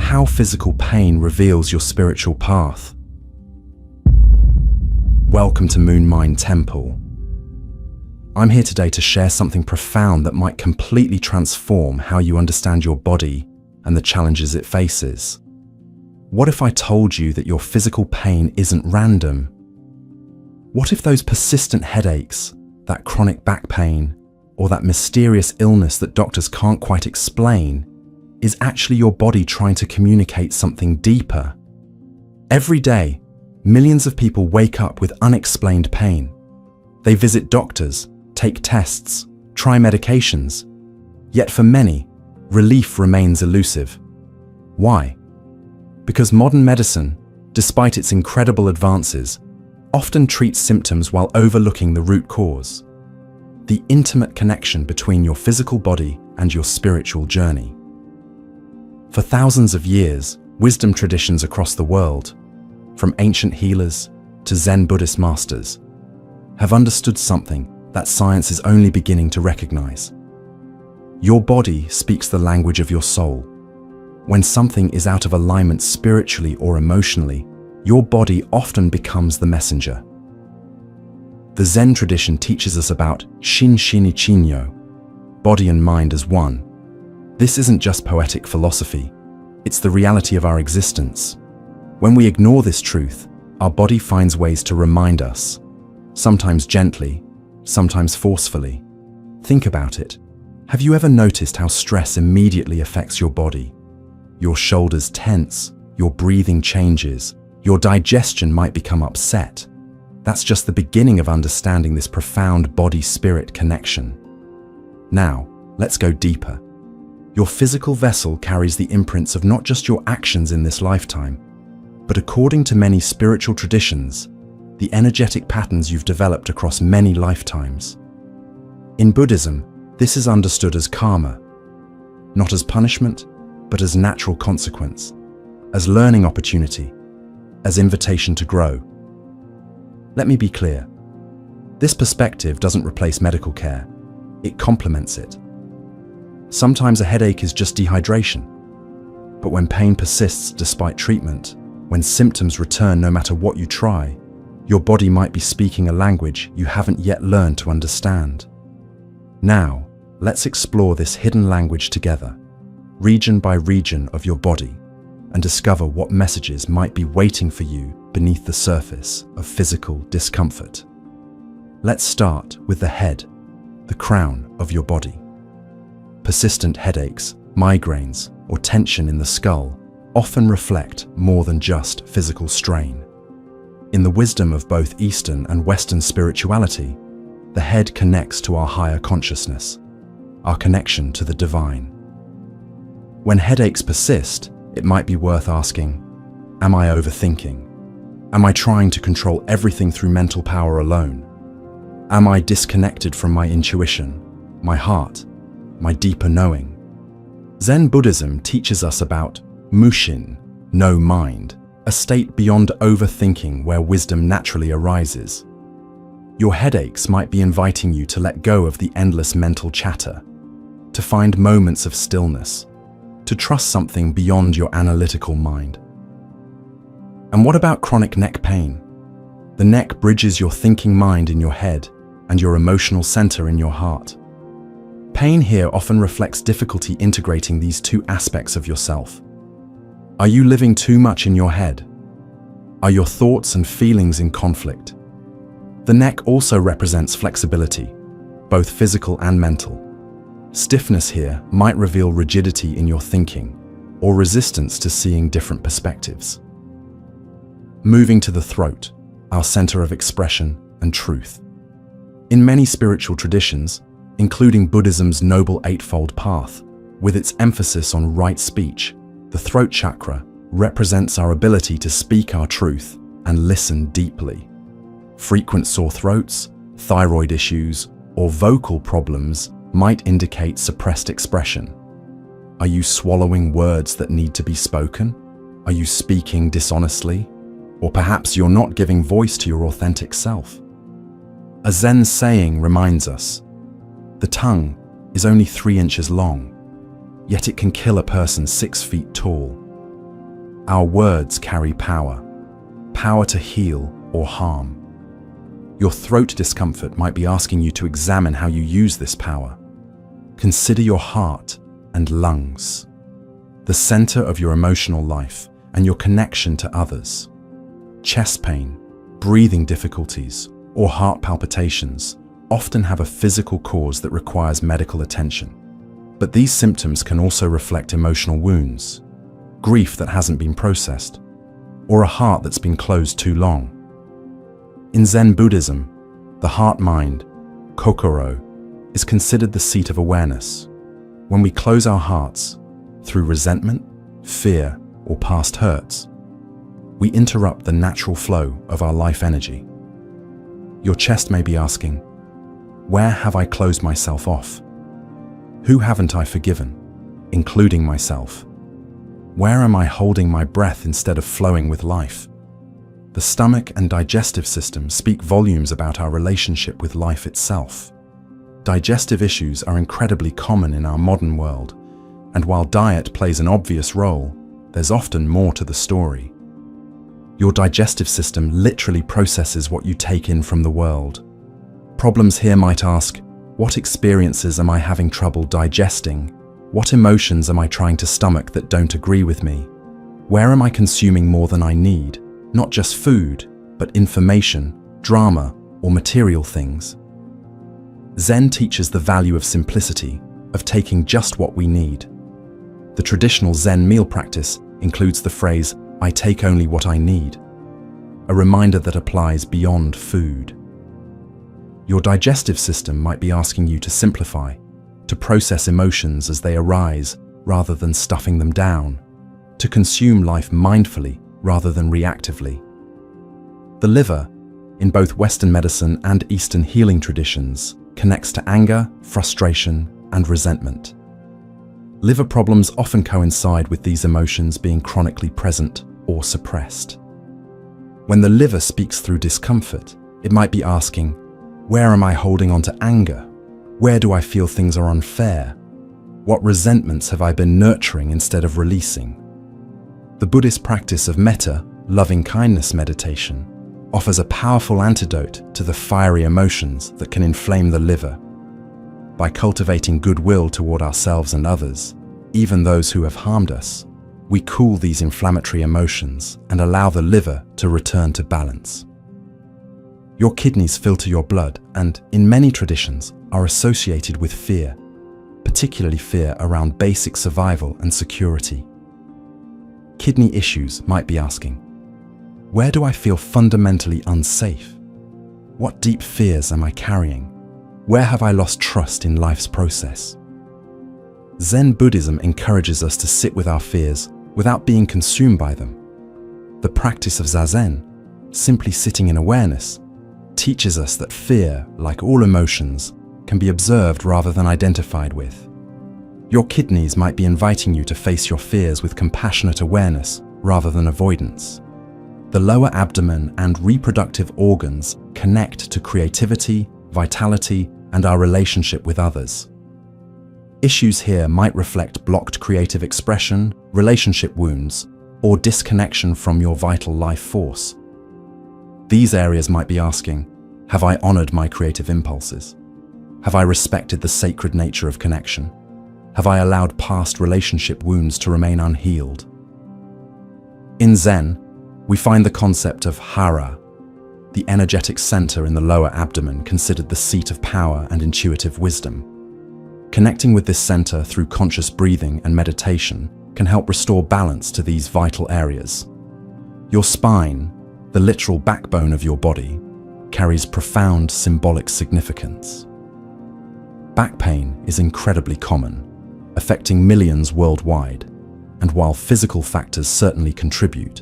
how physical pain reveals your spiritual path. Welcome to Moon Mind Temple. I'm here today to share something profound that might completely transform how you understand your body and the challenges it faces. What if I told you that your physical pain isn't random? What if those persistent headaches, that chronic back pain, or that mysterious illness that doctors can't quite explain is actually your body trying to communicate something deeper? Every day, millions of people wake up with unexplained pain. They visit doctors, take tests, try medications. Yet for many, relief remains elusive. Why? Because modern medicine, despite its incredible advances, often treats symptoms while overlooking the root cause, the intimate connection between your physical body and your spiritual journey. For thousands of years, wisdom traditions across the world, from ancient healers to Zen Buddhist masters, have understood something that science is only beginning to recognize. Your body speaks the language of your soul. When something is out of alignment spiritually or emotionally, your body often becomes the messenger. The Zen tradition teaches us about Shin-Shin Ichi-Nyo, body and mind as one. This isn't just poetic philosophy, it's the reality of our existence. When we ignore this truth, our body finds ways to remind us, sometimes gently, sometimes forcefully. Think about it. Have you ever noticed how stress immediately affects your body? Your shoulders tense, your breathing changes, your digestion might become upset. That's just the beginning of understanding this profound body-spirit connection. Now, let's go deeper. Your physical vessel carries the imprints of not just your actions in this lifetime, but according to many spiritual traditions, the energetic patterns you've developed across many lifetimes. In Buddhism, this is understood as karma, not as punishment, but as natural consequence, as learning opportunity, as invitation to grow. Let me be clear. This perspective doesn't replace medical care, it complements it. Sometimes a headache is just dehydration, but when pain persists despite treatment, when symptoms return no matter what you try, your body might be speaking a language you haven't yet learned to understand. Now, let's explore this hidden language together, region by region of your body, and discover what messages might be waiting for you beneath the surface of physical discomfort. Let's start with the head, the crown of your body. Persistent headaches, migraines, or tension in the skull often reflect more than just physical strain. In the wisdom of both Eastern and Western spirituality, the head connects to our higher consciousness, our connection to the divine. When headaches persist, it might be worth asking, am I overthinking? Am I trying to control everything through mental power alone? Am I disconnected from my intuition, my heart, my deeper knowing? Zen Buddhism teaches us about Mushin, no mind, a state beyond overthinking where wisdom naturally arises. Your headaches might be inviting you to let go of the endless mental chatter, to find moments of stillness, to trust something beyond your analytical mind. And what about chronic neck pain? The neck bridges your thinking mind in your head and your emotional center in your heart. Pain here often reflects difficulty integrating these two aspects of yourself. Are you living too much in your head? Are your thoughts and feelings in conflict? The neck also represents flexibility, both physical and mental. Stiffness here might reveal rigidity in your thinking or resistance to seeing different perspectives. Moving to the throat, our center of expression and truth. In many spiritual traditions, including Buddhism's Noble Eightfold Path, with its emphasis on right speech, the throat chakra represents our ability to speak our truth and listen deeply. Frequent sore throats, thyroid issues, or vocal problems might indicate suppressed expression. Are you swallowing words that need to be spoken? Are you speaking dishonestly? Or perhaps you're not giving voice to your authentic self. A Zen saying reminds us, the tongue is only 3 inches long, yet it can kill a person 6 feet tall. Our words carry power, power to heal or harm. Your throat discomfort might be asking you to examine how you use this power. Consider your heart and lungs, the center of your emotional life and your connection to others. Chest pain, breathing difficulties, or heart palpitations often have a physical cause that requires medical attention. But these symptoms can also reflect emotional wounds, grief that hasn't been processed, or a heart that's been closed too long. In Zen Buddhism, the heart-mind, kokoro, is considered the seat of awareness. When we close our hearts through resentment, fear, or past hurts, we interrupt the natural flow of our life energy. Your chest may be asking, where have I closed myself off? Who haven't I forgiven, including myself? Where am I holding my breath instead of flowing with life? The stomach and digestive system speak volumes about our relationship with life itself. Digestive issues are incredibly common in our modern world, and while diet plays an obvious role, there's often more to the story. Your digestive system literally processes what you take in from the world. Problems here might ask, what experiences am I having trouble digesting? What emotions am I trying to stomach that don't agree with me? Where am I consuming more than I need? Not just food, but information, drama, or material things. Zen teaches the value of simplicity, of taking just what we need. The traditional Zen meal practice includes the phrase, I take only what I need, a reminder that applies beyond food. Your digestive system might be asking you to simplify, to process emotions as they arise rather than stuffing them down, to consume life mindfully rather than reactively. The liver, in both Western medicine and Eastern healing traditions, connects to anger, frustration, and resentment. Liver problems often coincide with these emotions being chronically present or suppressed. When the liver speaks through discomfort, it might be asking, where am I holding on to anger? Where do I feel things are unfair? What resentments have I been nurturing instead of releasing? The Buddhist practice of metta, loving-kindness meditation, offers a powerful antidote to the fiery emotions that can inflame the liver. By cultivating goodwill toward ourselves and others, even those who have harmed us, we cool these inflammatory emotions and allow the liver to return to balance. Your kidneys filter your blood and, in many traditions, are associated with fear, particularly fear around basic survival and security. Kidney issues might be asking, where do I feel fundamentally unsafe? What deep fears am I carrying? Where have I lost trust in life's process? Zen Buddhism encourages us to sit with our fears without being consumed by them. The practice of Zazen, simply sitting in awareness, teaches us that fear, like all emotions, can be observed rather than identified with. Your kidneys might be inviting you to face your fears with compassionate awareness rather than avoidance. The lower abdomen and reproductive organs connect to creativity, vitality, and our relationship with others. Issues here might reflect blocked creative expression, relationship wounds, or disconnection from your vital life force. These areas might be asking, have I honored my creative impulses? Have I respected the sacred nature of connection? Have I allowed past relationship wounds to remain unhealed? In Zen, we find the concept of hara, the energetic center in the lower abdomen considered the seat of power and intuitive wisdom. Connecting with this center through conscious breathing and meditation can help restore balance to these vital areas. Your spine, the literal backbone of your body, carries profound symbolic significance. Back pain is incredibly common, affecting millions worldwide, and while physical factors certainly contribute,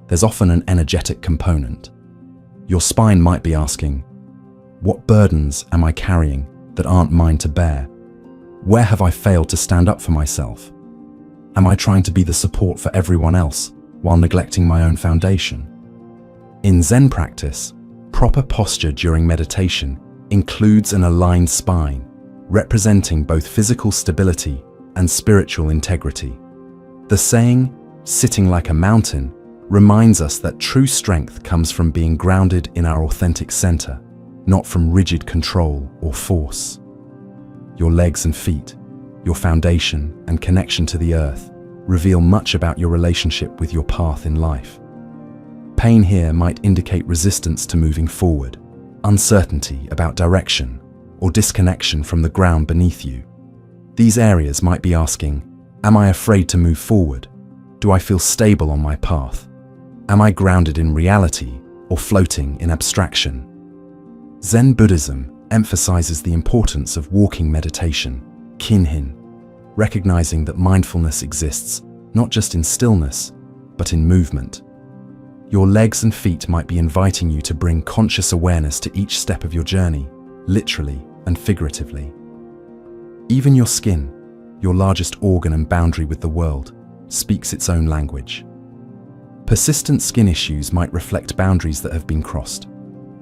there's often an energetic component. Your spine might be asking, what burdens am I carrying that aren't mine to bear? Where have I failed to stand up for myself? Am I trying to be the support for everyone else while neglecting my own foundation? In Zen practice, proper posture during meditation includes an aligned spine, representing both physical stability and spiritual integrity. The saying, sitting like a mountain, reminds us that true strength comes from being grounded in our authentic center, not from rigid control or force. Your legs and feet, your foundation and connection to the earth, reveal much about your relationship with your path in life. Pain here might indicate resistance to moving forward, uncertainty about direction, or disconnection from the ground beneath you. These areas might be asking, am I afraid to move forward? Do I feel stable on my path? Am I grounded in reality or floating in abstraction? Zen Buddhism emphasizes the importance of walking meditation, kinhin, recognizing that mindfulness exists not just in stillness, but in movement. Your legs and feet might be inviting you to bring conscious awareness to each step of your journey, literally and figuratively. Even your skin, your largest organ and boundary with the world, speaks its own language. Persistent skin issues might reflect boundaries that have been crossed,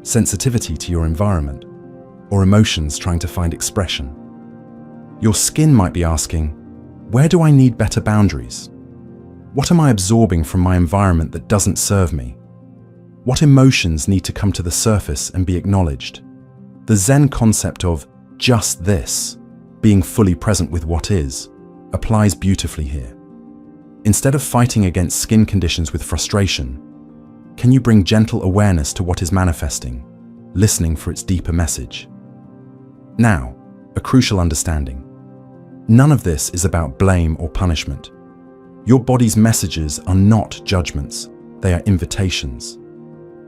sensitivity to your environment, or emotions trying to find expression. Your skin might be asking, where do I need better boundaries? What am I absorbing from my environment that doesn't serve me? What emotions need to come to the surface and be acknowledged? The Zen concept of just this, being fully present with what is, applies beautifully here. Instead of fighting against skin conditions with frustration, can you bring gentle awareness to what is manifesting, listening for its deeper message? Now, a crucial understanding. None of this is about blame or punishment. Your body's messages are not judgments, they are invitations.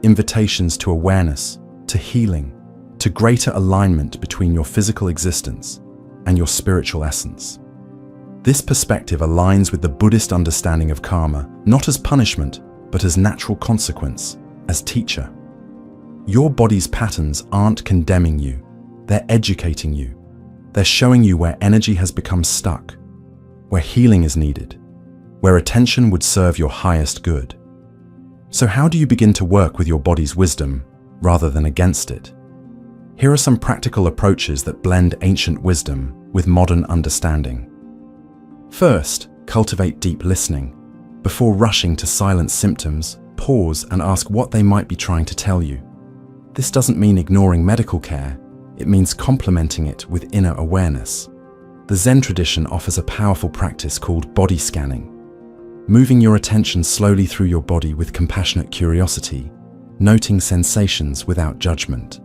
Invitations to awareness, to healing, to greater alignment between your physical existence and your spiritual essence. This perspective aligns with the Buddhist understanding of karma, not as punishment, but as natural consequence, as teacher. Your body's patterns aren't condemning you, they're educating you. They're showing you where energy has become stuck, where healing is needed, where attention would serve your highest good. So how do you begin to work with your body's wisdom rather than against it? Here are some practical approaches that blend ancient wisdom with modern understanding. First, cultivate deep listening. Before rushing to silence symptoms, pause and ask what they might be trying to tell you. This doesn't mean ignoring medical care, it means complementing it with inner awareness. The Zen tradition offers a powerful practice called body scanning, moving your attention slowly through your body with compassionate curiosity, noting sensations without judgment.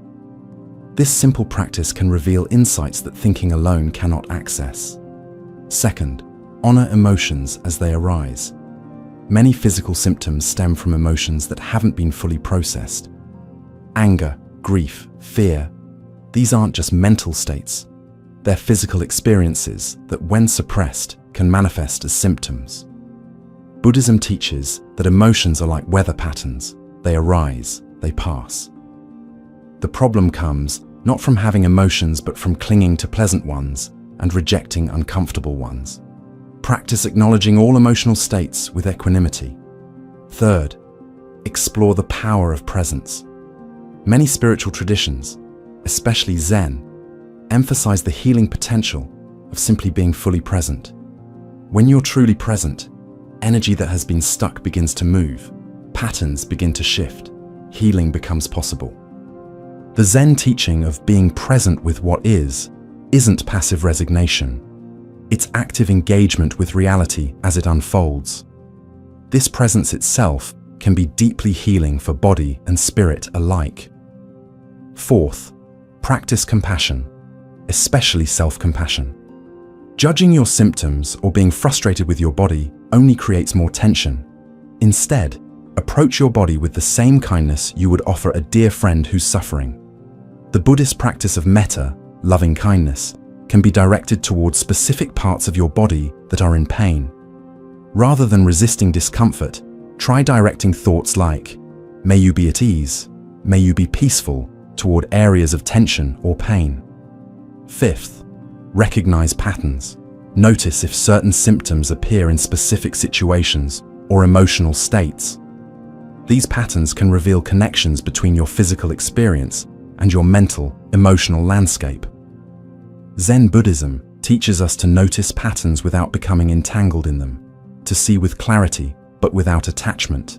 This simple practice can reveal insights that thinking alone cannot access. Second, honor emotions as they arise. Many physical symptoms stem from emotions that haven't been fully processed. Anger, grief, fear, these aren't just mental states. They're physical experiences that, when suppressed, can manifest as symptoms. Buddhism teaches that emotions are like weather patterns. They arise, they pass. The problem comes not from having emotions, but from clinging to pleasant ones and rejecting uncomfortable ones. Practice acknowledging all emotional states with equanimity. Third, explore the power of presence. Many spiritual traditions, especially Zen, emphasize the healing potential of simply being fully present. When you're truly present, energy that has been stuck begins to move, patterns begin to shift, healing becomes possible. The Zen teaching of being present with what is isn't passive resignation. It's active engagement with reality as it unfolds. This presence itself can be deeply healing for body and spirit alike. Fourth, practice compassion, especially self-compassion. Judging your symptoms or being frustrated with your body only creates more tension. Instead, approach your body with the same kindness you would offer a dear friend who's suffering. The Buddhist practice of metta, loving kindness, can be directed towards specific parts of your body that are in pain. Rather than resisting discomfort, try directing thoughts like, "May you be at ease," "May you be peaceful," toward areas of tension or pain. Fifth, recognize patterns. Notice if certain symptoms appear in specific situations or emotional states. These patterns can reveal connections between your physical experience and your mental, emotional landscape. Zen Buddhism teaches us to notice patterns without becoming entangled in them, to see with clarity but without attachment.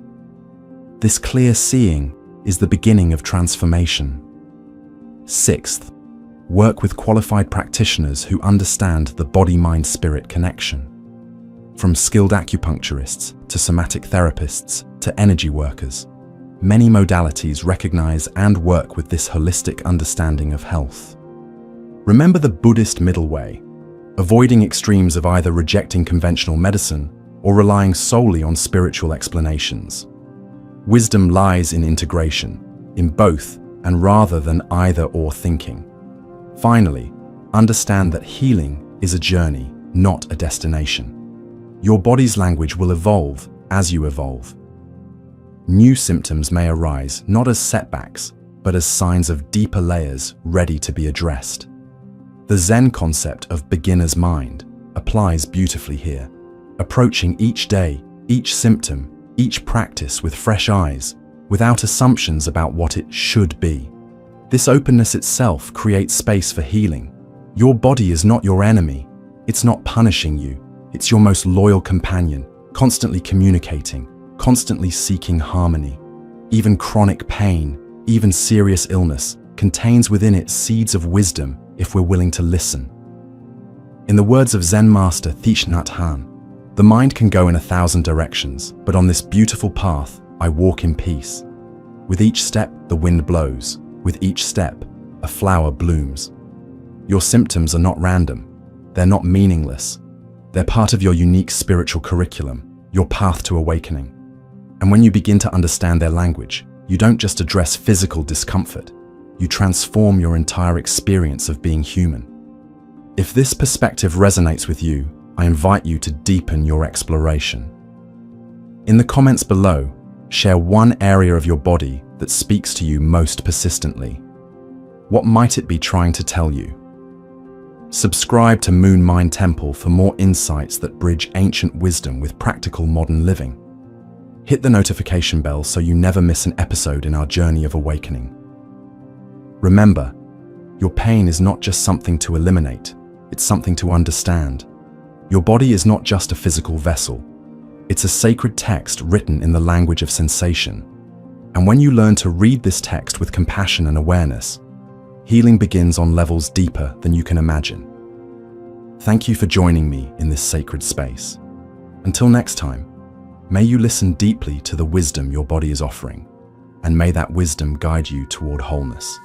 This clear seeing is the beginning of transformation. Sixth, work with qualified practitioners who understand the body-mind-spirit connection. From skilled acupuncturists to somatic therapists to energy workers, many modalities recognize and work with this holistic understanding of health. Remember the Buddhist middle way, avoiding extremes of either rejecting conventional medicine or relying solely on spiritual explanations. Wisdom lies in integration, in both and rather than either-or thinking. Finally, understand that healing is a journey, not a destination. Your body's language will evolve as you evolve. New symptoms may arise not as setbacks, but as signs of deeper layers ready to be addressed. The Zen concept of beginner's mind applies beautifully here, approaching each day, each symptom, each practice with fresh eyes, without assumptions about what it should be. This openness itself creates space for healing. Your body is not your enemy. It's not punishing you. It's your most loyal companion, constantly communicating, constantly seeking harmony. Even chronic pain, even serious illness, contains within it seeds of wisdom if we're willing to listen. In the words of Zen master Thich Nhat Hanh, the mind can go in 1,000 directions, but on this beautiful path, I walk in peace. With each step, the wind blows. With each step, a flower blooms. Your symptoms are not random. They're not meaningless. They're part of your unique spiritual curriculum, your path to awakening. And when you begin to understand their language, you don't just address physical discomfort, you transform your entire experience of being human. If this perspective resonates with you, I invite you to deepen your exploration. In the comments below, share one area of your body that speaks to you most persistently. What might it be trying to tell you? Subscribe to Moon Mind Temple for more insights that bridge ancient wisdom with practical modern living. Hit the notification bell so you never miss an episode in our journey of awakening. Remember, your pain is not just something to eliminate, it's something to understand. Your body is not just a physical vessel. It's a sacred text written in the language of sensation. And when you learn to read this text with compassion and awareness, healing begins on levels deeper than you can imagine. Thank you for joining me in this sacred space. Until next time, may you listen deeply to the wisdom your body is offering, and may that wisdom guide you toward wholeness.